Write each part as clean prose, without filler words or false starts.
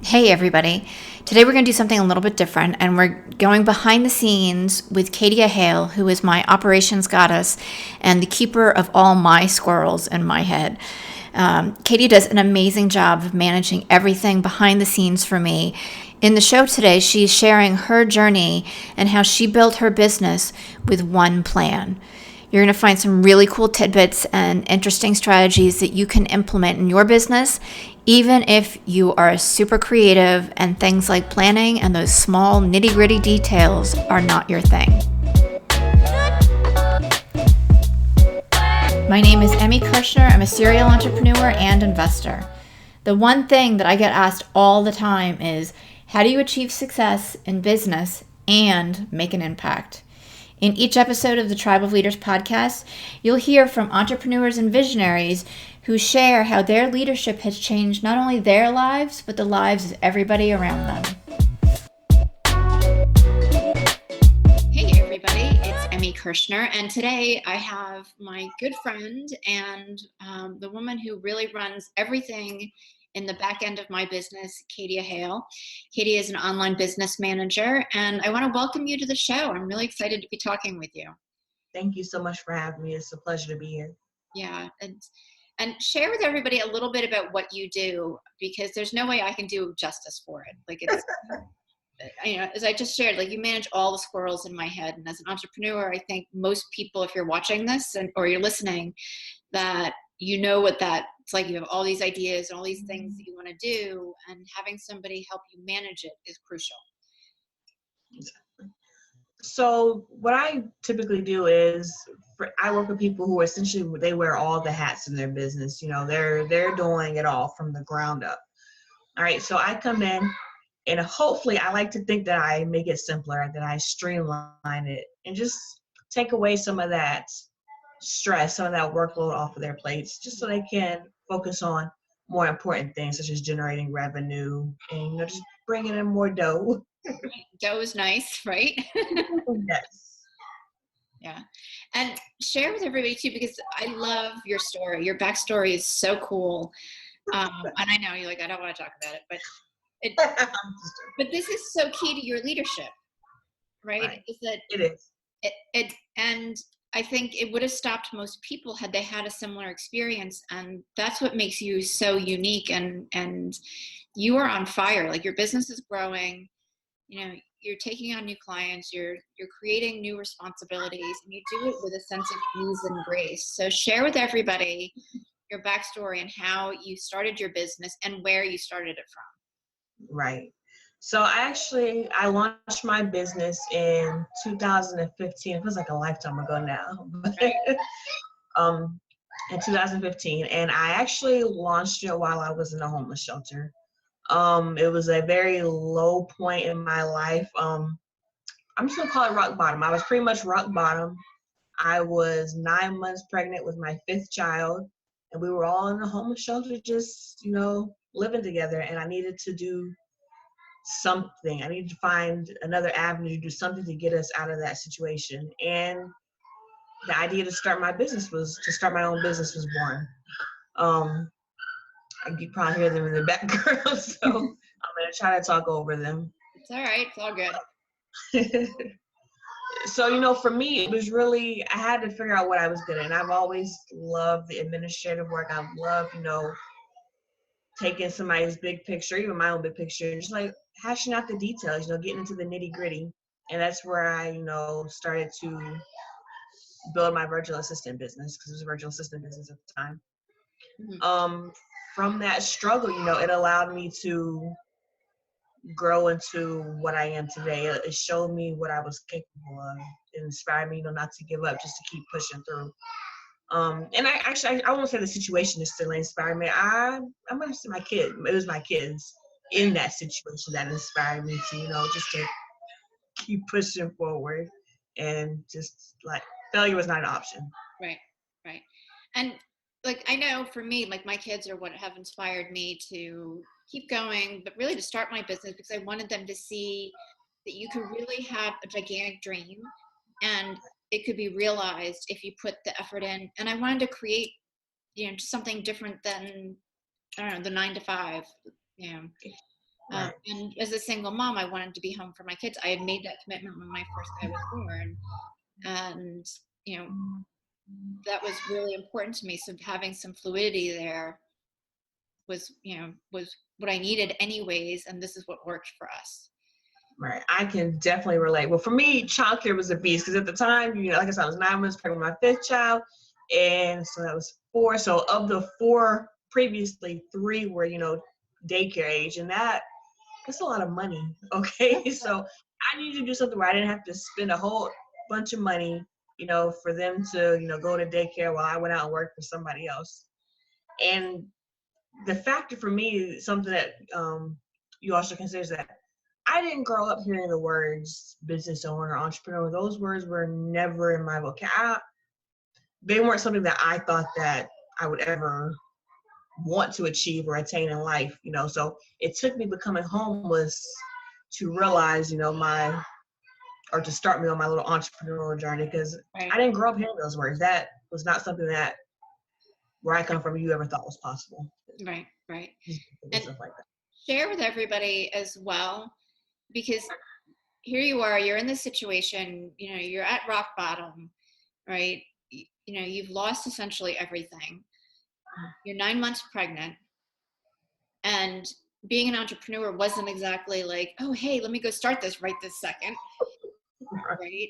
Hey, everybody. Today we're going to do something a little bit different, and we're going behind the scenes with Khadya Hale, who is my operations goddess and the keeper of all my squirrels in my head. Katie does an amazing job of managing everything behind the scenes for me. In the show today, she's sharing her journey and how she built her business with one plan. You're going to find some really cool tidbits and interesting strategies that you can implement in your business, even if you are super creative and things like planning and those small nitty gritty details are not your thing. My name is Emmy Kirshner. I'm a serial entrepreneur and investor. The one thing that I get asked all the time is, how do you achieve success in business and make an impact? In each episode of the Tribe of Leaders podcast, you'll hear from entrepreneurs and visionaries who share how their leadership has changed not only their lives, but the lives of everybody around them. Hey, everybody, it's Emmy Kirshner, and today I have my good friend and the woman who really runs everything in the back end of my business, Khadya Hale. Katie is an online business manager, and I want to welcome you to the show. I'm really excited to be talking with you. Thank you so much for having me. It's a pleasure to be here. Yeah, and share with everybody a little bit about what you do, because there's no way I can do justice for it. Like, it's as I just shared, like, you manage all the squirrels in my head, and as an entrepreneur, I think most people, if you're watching this or you're listening, that you know what it's like. You have all these ideas and all these things that you want to do, and having somebody help you manage it is crucial. So what I typically do is I work with people who are essentially, they wear all the hats in their business. You know, they're doing it all from the ground up. All right. So I come in and hopefully I like to think that I make it simpler, that I streamline it and just take away some of that stress, some of that workload off of their plates, just so they can focus on more important things such as generating revenue and just bringing in more dough. Dough is nice, right? Yes. Yeah. And share with everybody too, because I love your story. Your backstory is so cool. And I know you're like, I don't want to talk about it, but this is so key to your leadership, right? Right. Is that It is. and I think it would have stopped most people had they had a similar experience. And that's what makes you so unique. And you are on fire. Like, your business is growing. You're taking on new clients, you're creating new responsibilities, and you do it with a sense of ease and grace. So share with everybody your backstory and how you started your business and where you started it from. Right. So I launched my business in 2015. It feels like a lifetime ago now. Right. um, in 2015, and I actually launched it while I was in a homeless shelter. It was a very low point in my life. I'm just gonna call it rock bottom. I was pretty much rock bottom. I was 9 months pregnant with my fifth child, and we were all in a homeless shelter, just living together. And I needed to do something. I needed to find another avenue to do something to get us out of that situation. And the idea to start my own business was born. Um, you probably hear them in the background, so I'm gonna try to talk over them. It's all right. It's all good. So, for me, it was really, I had to figure out what I was good at. And I've always loved the administrative work. I've loved, taking somebody's big picture, even my own big picture, and just like hashing out the details, getting into the nitty gritty. And that's where I, started to build my virtual assistant business, because it was a virtual assistant business at the time. Mm-hmm. From that struggle, it allowed me to grow into what I am today. It showed me what I was capable of. It inspired me, not to give up, just to keep pushing through. And I won't say the situation necessarily inspired me. I'm gonna say my kid. It was my kids in that situation that inspired me to, just to keep pushing forward, and just like failure was not an option. Right. And like, I know for me, like, my kids are what have inspired me to keep going, but really to start my business, because I wanted them to see that you could really have a gigantic dream and it could be realized if you put the effort in. And I wanted to create, something different than, I don't know, the 9 to 5, Right. And as a single mom, I wanted to be home for my kids. I had made that commitment when my first guy was born. And, you know, that was really important to me. So having some fluidity there was what I needed anyways. And this is what worked for us. Right. I can definitely relate. Well, for me, childcare was a beast because at the time, like I said, I was 9 months pregnant with my fifth child. And so that was 4. So of the 4, previously 3 were, daycare age. And that's a lot of money. Okay. So I needed to do something where I didn't have to spend a whole bunch of money, for them to, go to daycare while I went out and worked for somebody else. And the factor for me, something that you also consider is that I didn't grow up hearing the words business owner, entrepreneur. Those words were never in my vocabulary. They weren't something that I thought that I would ever want to achieve or attain in life, So it took me becoming homeless to realize, or to start me on my little entrepreneurial journey because Right. I didn't grow up hearing those words. That was not something that where I come from you ever thought was possible. Right. And Stuff like that. share with everybody as well, because here you are, you're in this situation, you're at rock bottom, right? You've lost essentially everything. You're 9 months pregnant, and being an entrepreneur wasn't exactly like, oh, hey, let me go start this right this second, right?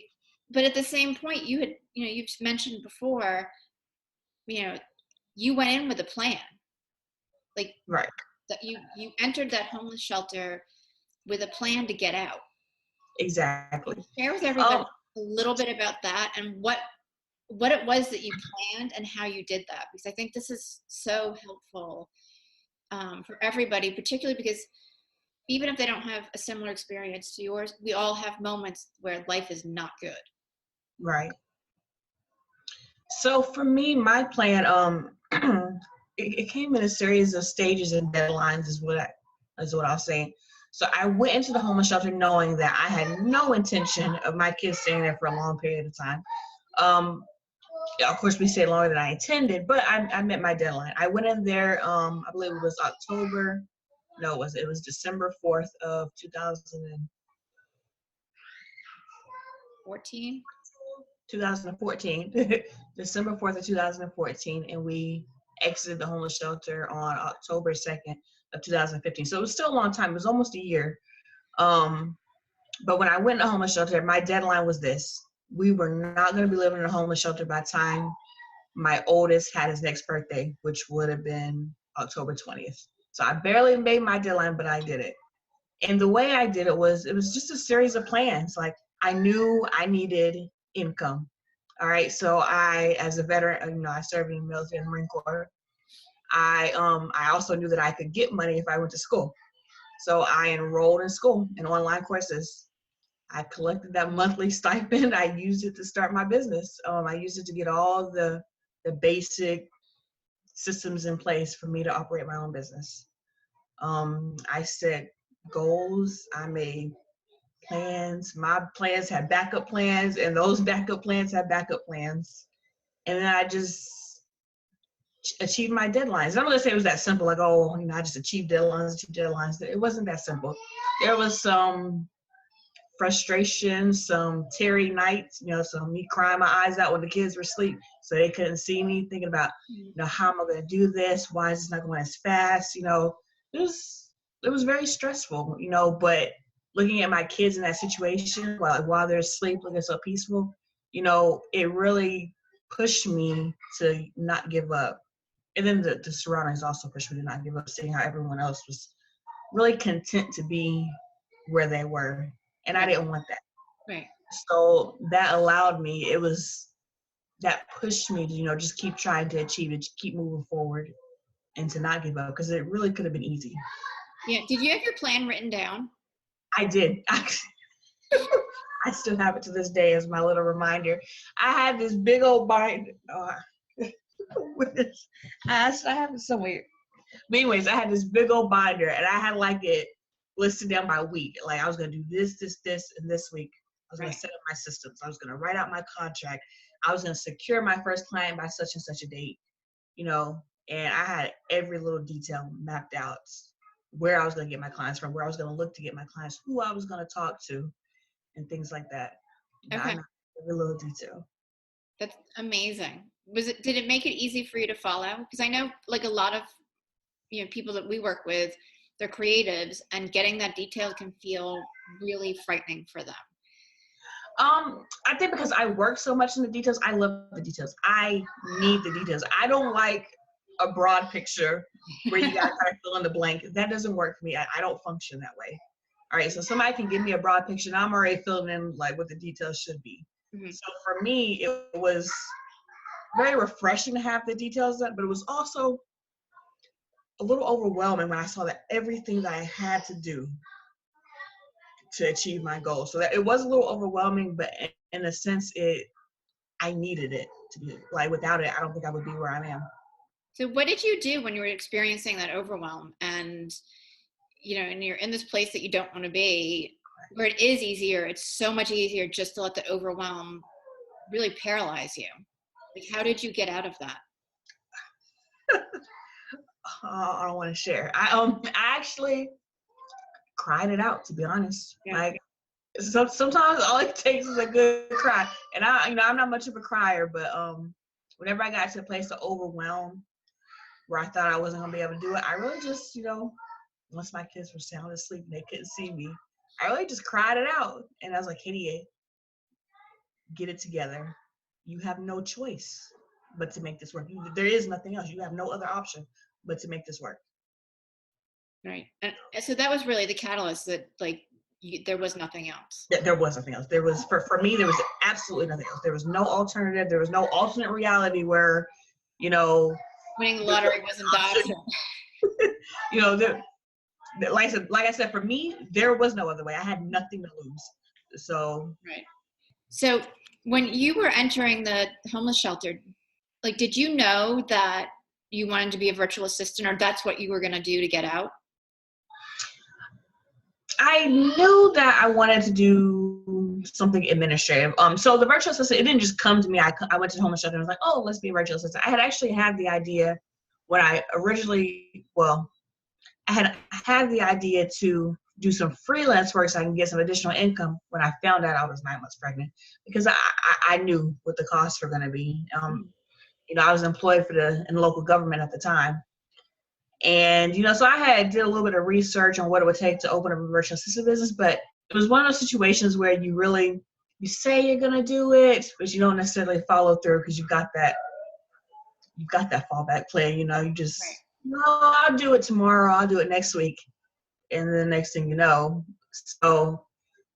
But at the same point, you've mentioned before, you went in with a plan, like Right. that you entered that homeless shelter with a plan to get out. Exactly. Share with everybody a little bit about that and what it was that you planned and how you did that, because I think this is so helpful for everybody, particularly because even if they don't have a similar experience to yours, we all have moments where life is not good. Right. So for me, my plan, it came in a series of stages and deadlines is what I was saying. So I went into the homeless shelter knowing that I had no intention of my kids staying there for a long period of time. Of course, we stayed longer than I intended, but I met my deadline. I went in there, I believe it was October. No, it was December 4th of 2014. 2014, December 4th of 2014, and we exited the homeless shelter on October 2nd of 2015. So it was still a long time. It was almost a year. But when I went to homeless shelter, my deadline was this. We were not going to be living in a homeless shelter by the time my oldest had his next birthday, which would have been October 20th. So I barely made my deadline, but I did it. And the way I did it was just a series of plans. Like I knew I needed income. All right. So as a veteran, I served in the military and Marine Corps. I also knew that I could get money if I went to school. So I enrolled in school in online courses. I collected that monthly stipend. I used it to start my business. I used it to get all the basic systems in place for me to operate my own business. I set goals. I made plans. My plans had backup plans, and those backup plans had backup plans. And then I just achieved my deadlines. I'm not gonna say it was that simple, like, oh, I just achieved deadlines. It wasn't that simple. There was some frustration, some teary nights, some me crying my eyes out when the kids were asleep so they couldn't see me, thinking about, how am I gonna do this? Why is this not going as fast? It was very stressful, but looking at my kids in that situation while they're asleep, looking so peaceful, it really pushed me to not give up. And then the surroundings also pushed me to not give up, seeing how everyone else was really content to be where they were. And I didn't want that. Right. So that allowed me, that pushed me to, just keep trying to achieve it, keep moving forward and to not give up, because it really could have been easy. Yeah. Did you have your plan written down? I did. I still have it to this day as my little reminder. I had this big old binder. I have it somewhere. But anyways, I had this big old binder, and I had it listed down by week. Like I was gonna do this, and this week. I was gonna set up my systems. I was gonna write out my contract. I was gonna secure my first client by such and such a date. And I had every little detail mapped out. where I was going to get my clients from, where I was going to look to get my clients, who I was going to talk to, and things like that. Okay. Down to every little detail. That's amazing. Did it make it easy for you to follow? Because I know like a lot of, people that we work with, they're creatives, and getting that detail can feel really frightening for them. I think because I work so much in the details, I love the details. I need the details. I don't like a broad picture where you gotta kind of fill in the blank. That doesn't work for me. I don't function that way. All right, so somebody can give me a broad picture and I'm already filling in like what the details should be. Mm-hmm. So for me, it was very refreshing to have the details done, but it was also a little overwhelming when I saw that everything that I had to do to achieve my goal. So that it was a little overwhelming, but in a sense, I needed it to be like, without it, I don't think I would be where I am. So what did you do when you were experiencing that overwhelm and, and you're in this place that you don't want to be, where it is easier, it's so much easier just to let the overwhelm really paralyze you. Like, how did you get out of that? I don't want to share. I actually cried it out, to be honest. Yeah. Like, sometimes all it takes is a good cry. And I'm not much of a crier, but whenever I got to a place of overwhelm where I thought I wasn't gonna be able to do it, I really just, once my kids were sound asleep and they couldn't see me, I really just cried it out. And I was like, Khadya, get it together. You have no choice but to make this work. There is nothing else. You have no other option but to make this work. Right. And so that was really the catalyst that, like, there was nothing else. There was nothing else. There was, for me, there was absolutely nothing else. There was no alternative. There was no alternate reality where, winning the lottery wasn't the option. Like I said, for me, there was no other way. I had nothing to lose. So. Right. So when you were entering the homeless shelter, like, did you know that you wanted to be a virtual assistant, or that's what you were going to do to get out? I knew that I wanted to do something administrative. So the virtual assistant, it didn't just come to me. I went to the homeless shelter and was like, oh, let's be a virtual assistant. I had actually had the idea when I had the idea to do some freelance work so I can get some additional income when I found out I was 9 months pregnant, because I knew what the costs were going to be. I was employed in the local government at the time. And, so I did a little bit of research on what it would take to open up a virtual assistant business, but it was one of those situations where you say you're going to do it, but you don't necessarily follow through because you've got that fallback plan. You just, no, I'll do it tomorrow. I'll do it next week. And then the next thing you know, so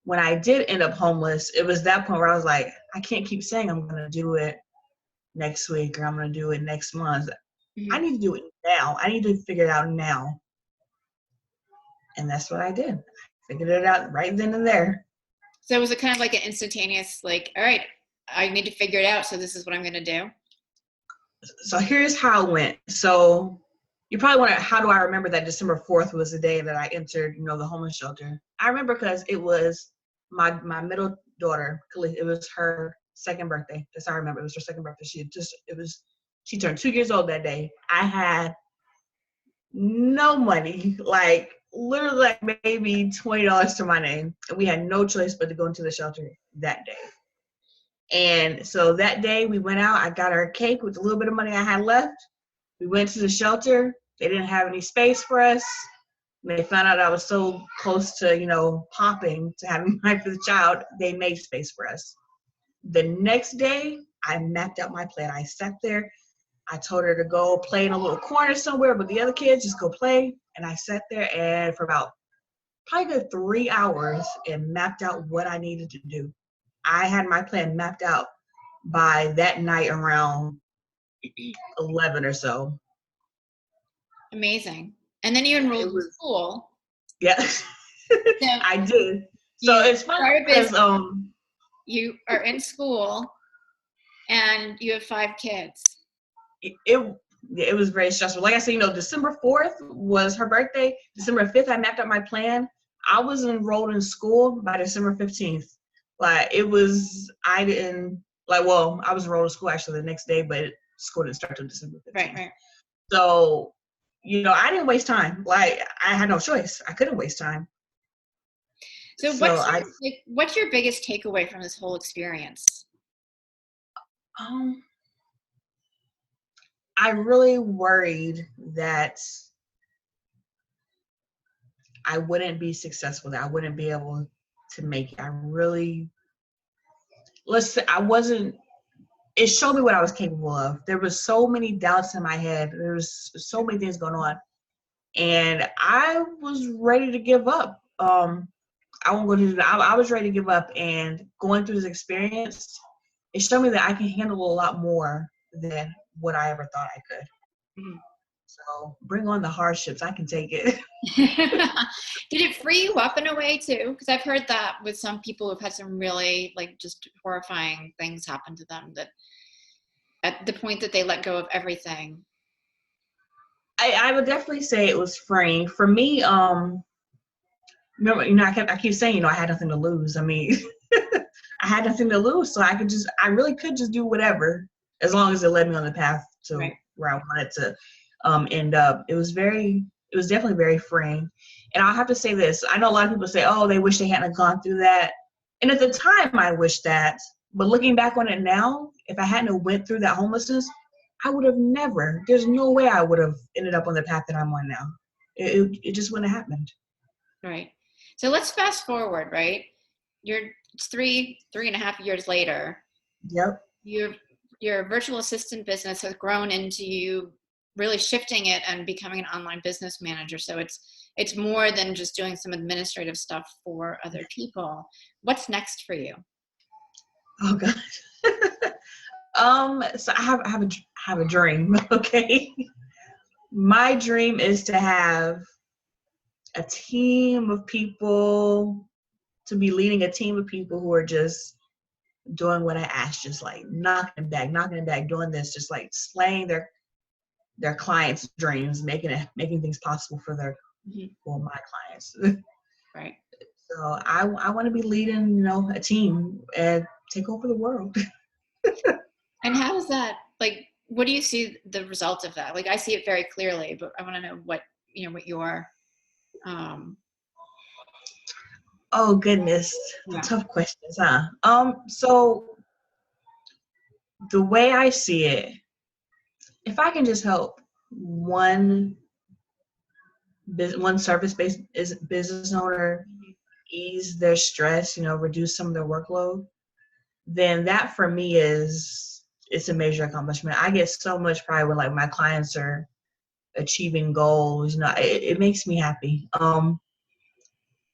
when I did end up homeless, it was that point where I was like, I can't keep saying I'm going to do it next week or I'm going to do it next month. Mm-hmm. I need to do it now. I need to figure it out now. And that's what I did. I figured it out right then and there. So was it kind of like an instantaneous, like, all right, I need to figure it out, so this is what I'm going to do? So here's how it went. So you probably wonder, how do I remember that December 4th was the day that I entered, the homeless shelter? I remember because it was my middle daughter, it was her second birthday. That's how I remember. It was her second birthday. She turned 2 years old that day. I had no money, like literally like maybe $20 to my name. And we had no choice but to go into the shelter that day. And so that day we went out, I got her a cake with a little bit of money I had left. We went to the shelter. They didn't have any space for us. When they found out I was so close to, popping to having my first child, they made space for us. The next day, I mapped out my plan. I sat there. I told her to go play in a little corner somewhere with the other kids, just go play. And I sat there and for about probably good 3 hours and mapped out what I needed to do. I had my plan mapped out by that night around 11 or so. Amazing. And then you enrolled in school. Yeah, so I did. So it's funny because you are in school and you have 5 kids. It was very stressful. Like I said, December 4th was her birthday. December 5th, I mapped out my plan. I was enrolled in school by December 15th. Like I was enrolled in school actually the next day, but school didn't start till December 15th. Right. So I didn't waste time. Like, I had no choice. I couldn't waste time. So So what's your biggest takeaway from this whole experience? um, I really worried that I wouldn't be successful, that I wouldn't be able to make it. Let's say I wasn't, it showed me what I was capable of. There was so many doubts in my head. There was so many things going on. And I was ready to give up. I won't go into that. I was ready to give up, and going through this experience, it showed me that I can handle a lot more than what I ever thought I could. Mhm. So bring on the hardships. I can take it. Did it free you up in a way too? Because I've heard that with some people who've had some really like just horrifying things happen to them, that at the point that they let go of everything. I would definitely say it was freeing for me. Remember, I keep saying, I had nothing to lose. I mean, I had nothing to lose, so I really could just do whatever, as long as it led me on the path to Right. where I wanted to end up. It was definitely very freeing. And I'll have to say this: I know a lot of people say, "Oh, they wish they hadn't gone through that," and at the time, I wish that. But looking back on it now, if I hadn't went through that homelessness, I would have never. There's no way I would have ended up on the path that I'm on now. It just wouldn't have happened. Right. So let's fast forward, right? It's 3.5 years later. Yep. Your virtual assistant business has grown into you really shifting it and becoming an online business manager. So it's more than just doing some administrative stuff for other people. What's next for you? Oh God. So I have a dream. Okay. My dream is to have a team of people, to be leading a team of people who are just doing what I asked, just like knocking it back, doing this, just like slaying their clients' dreams, making things possible for my clients. Right. So I want to be leading, a team and take over the world. And how does that, like, what do you see the result of that? Like, I see it very clearly, but I want to know what your, um, Oh goodness, yeah. tough questions, huh? So the way I see it, if I can just help one service-based business owner ease their stress, reduce some of their workload, then that for me it's a major accomplishment. I get so much pride when like my clients are achieving goals. It makes me happy.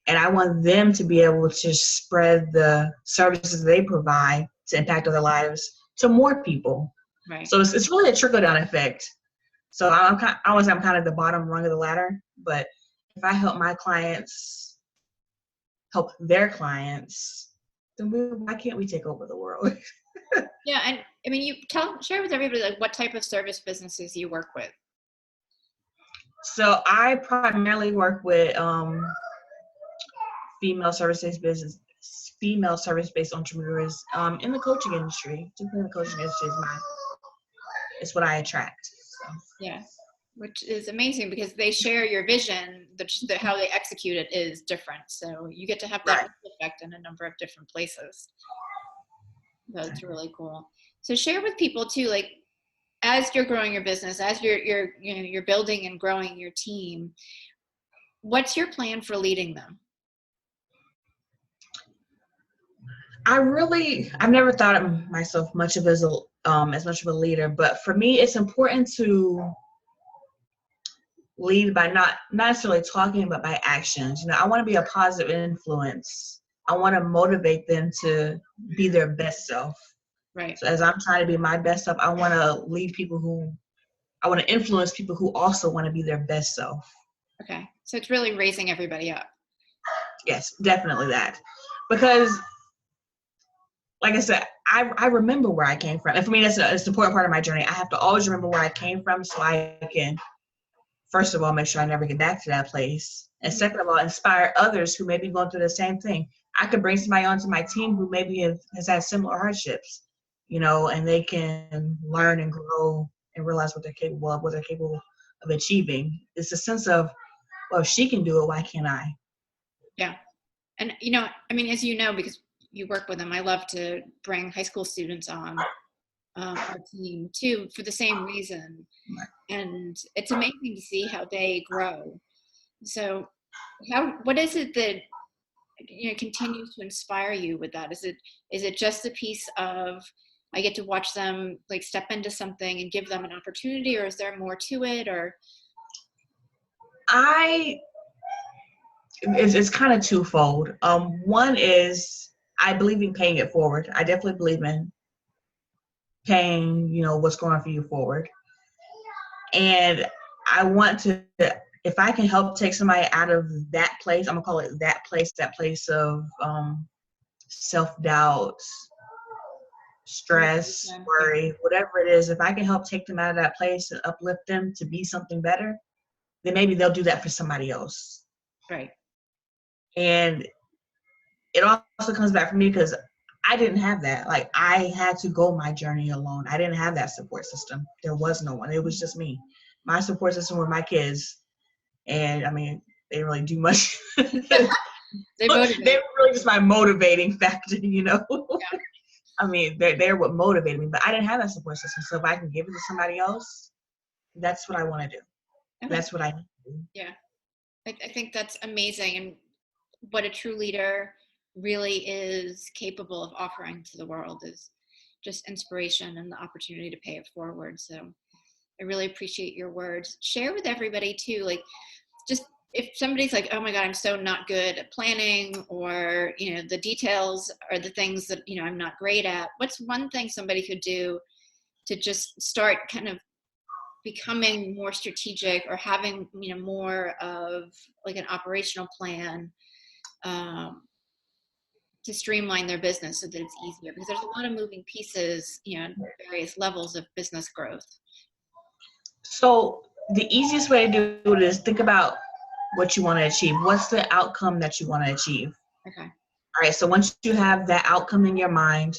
And I want them to be able to spread the services they provide to impact other lives to more people. Right. So it's really a trickle down effect. So I would say I'm kind of the bottom rung of the ladder, but if I help my clients help their clients, then why can't we take over the world? Yeah. And I mean, share with everybody, like, what type of service businesses you work with. So I primarily work with female service-based business, female service-based entrepreneurs in the coaching industry. Particularly in the coaching industry it's what I attract. So. Yeah, which is amazing because they share your vision. How they execute it is different, so you get to have that effect in a number of different places. That's really cool. So share with people too, like, as you're growing your business, as you're building and growing your team, what's your plan for leading them? I've never thought of myself much of as much of a leader, but for me, it's important to lead by not necessarily talking, but by actions. I want to be a positive influence. I want to motivate them to be their best self. Right. So as I'm trying to be my best self, I want to influence people who also want to be their best self. Okay. So it's really raising everybody up. Yes, definitely that. Because like I said, I remember where I came from. And for me, it's an important part of my journey. I have to always remember where I came from so I can, first of all, make sure I never get back to that place. And second of all, inspire others who may be going through the same thing. I could bring somebody onto my team who maybe has had similar hardships, and they can learn and grow and realize what they're capable of of achieving. It's a sense of, well, if she can do it, why can't I? Yeah. And, you know, I mean, as you know, because you work with them, I love to bring high school students on our team too, for the same reason. And it's amazing to see how they grow. So what is it that, you know, continues to inspire you with that? Is it just a piece of, I get to watch them like step into something and give them an opportunity, or is there more to it? Or It's kind of twofold. One is I believe in paying it forward. I definitely believe in paying, what's going on for you forward. And I want to, if I can help take somebody out of that place, I'm gonna call it that place of self-doubt, stress, worry, whatever it is, if I can help take them out of that place and uplift them to be something better, then maybe they'll do that for somebody else. right. And it also comes back for me because I didn't have that. Like, I had to go my journey alone. I didn't have that support system. There was no one. It was just me. My support system were my kids. And I mean, they didn't really do much. They were really just my motivating factor, Yeah. I mean, they're what motivated me, but I didn't have that support system. So if I can give it to somebody else, that's what I want to do. Okay. That's what I do. Yeah. I think that's amazing. And what a true leader really is capable of offering to the world is just inspiration and the opportunity to pay it forward. So I really appreciate your words. Share with everybody too, like, just if somebody's like, oh my God, I'm so not good at planning, or, you know, the details are the things that, you know, I'm not great at. What's one thing somebody could do to just start kind of becoming more strategic, or having, you know, more of like an operational plan to streamline their business so that it's easier? Because there's a lot of moving pieces, you know, various levels of business growth. So the easiest way to do it is think about what you want to achieve. What's the outcome that you want to achieve? Okay. All right. So once you have that outcome in your mind,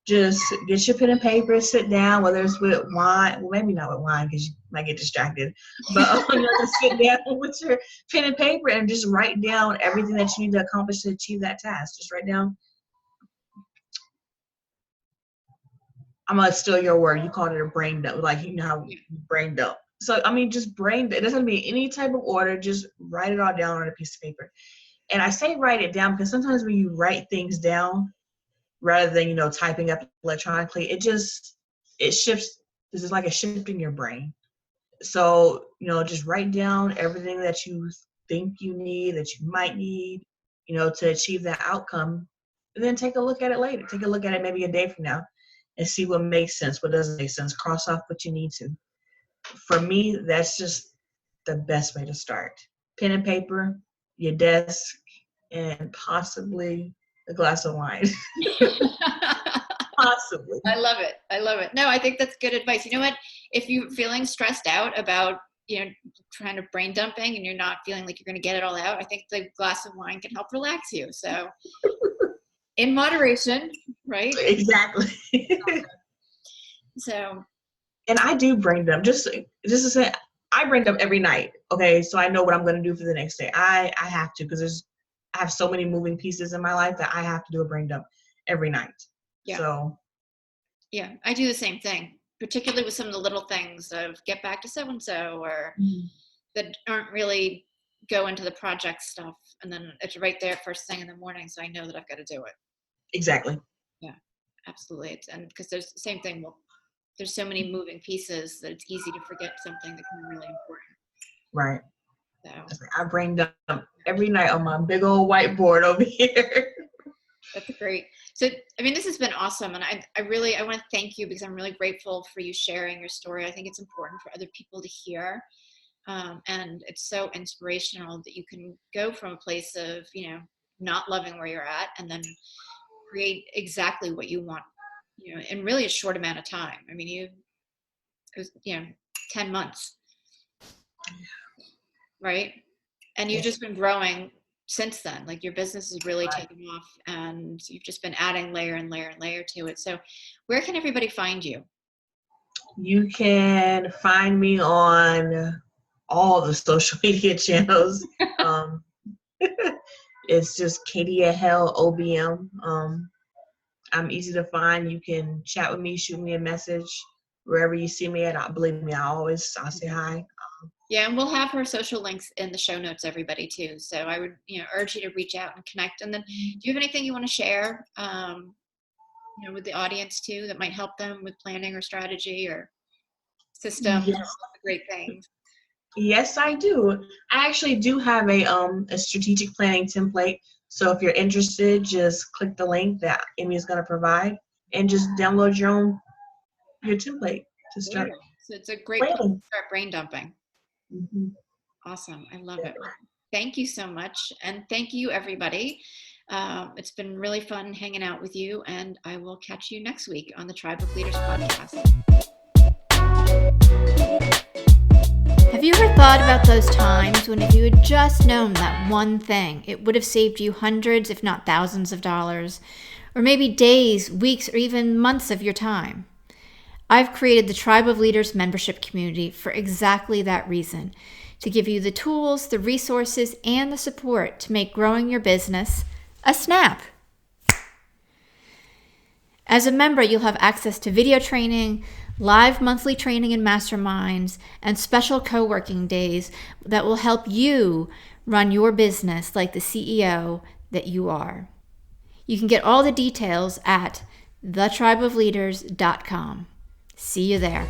just get your pen and paper, sit down, whether it's with wine, well, maybe not with wine because you might get distracted, but just sit down with your pen and paper and just write down everything that you need to accomplish to achieve that task. Just write down. I'm going to steal your word. You called it a brain dump, like, how brain dump. So, I mean, just brain, it doesn't be any type of order. Just write it all down on a piece of paper. And I say write it down because sometimes when you write things down, rather than, typing up electronically, it shifts. This is like a shift in your brain. So, just write down everything that you think you need, that you might need, to achieve that outcome. And then take a look at it later. Take a look at it maybe a day from now and see what makes sense, what doesn't make sense. Cross off what you need to. For me, that's just the best way to start. Pen and paper, your desk, and possibly a glass of wine. Possibly. I love it. I love it. No, I think that's good advice. You know what? If you're feeling stressed out about, trying to brain dumping and you're not feeling like you're going to get it all out, I think the glass of wine can help relax you. So in moderation, right? Exactly. So. And I do brain dump. Just to say, I brain dump every night. Okay. So I know what I'm going to do for the next day. I have to, because I have so many moving pieces in my life that I have to do a brain dump every night. Yeah. So. Yeah, I do the same thing, particularly with some of the little things of get back to so-and-so, or that aren't really go into the project stuff. And then it's right there first thing in the morning. So I know that I've got to do it. Exactly. Yeah, absolutely. And because there's the same thing. Well, there's so many moving pieces that it's easy to forget something that can be really important. Right. So I brain dump every night on my big old whiteboard over here. That's great. So, I mean, this has been awesome. And I want to thank you, because I'm really grateful for you sharing your story. I think it's important for other people to hear. And it's so inspirational that you can go from a place of, not loving where you're at, and then create exactly what you want, in really a short amount of time. I mean, it was 10 months, right? And you've just been growing since then. Like, your business has really taken off, and you've just been adding layer and layer and layer to it. So where can everybody find you? You can find me on all the social media channels. Um, it's just Khadya Hale OBM. I'm easy to find. You can chat with me, shoot me a message wherever you see me at. Believe me, I'll say hi. Yeah, and we'll have her social links in the show notes, everybody, too. So I would, urge you to reach out and connect. And then, do you have anything you want to share, with the audience too, that might help them with planning or strategy or systems? Yes. All the great things. Yes, I do. I actually do have a strategic planning template. So if you're interested, just click the link that Emmy is going to provide and just download your template to start So it's a great place planning. to start brain dumping. Mm-hmm. Awesome. I love it. Thank you so much. And thank you, everybody. It's been really fun hanging out with you, and I will catch you next week on the Tribe of Leaders podcast. Have you ever thought about those times when if you had just known that one thing, it would have saved you hundreds, if not thousands of dollars, or maybe days, weeks, or even months of your time? I've created the Tribe of Leaders membership community for exactly that reason, to give you the tools, the resources, and the support to make growing your business a snap. As a member, you'll have access to video training, live monthly training and masterminds, and special co-working days that will help you run your business like the CEO that you are. You can get all the details at thetribeofleaders.com. See you there.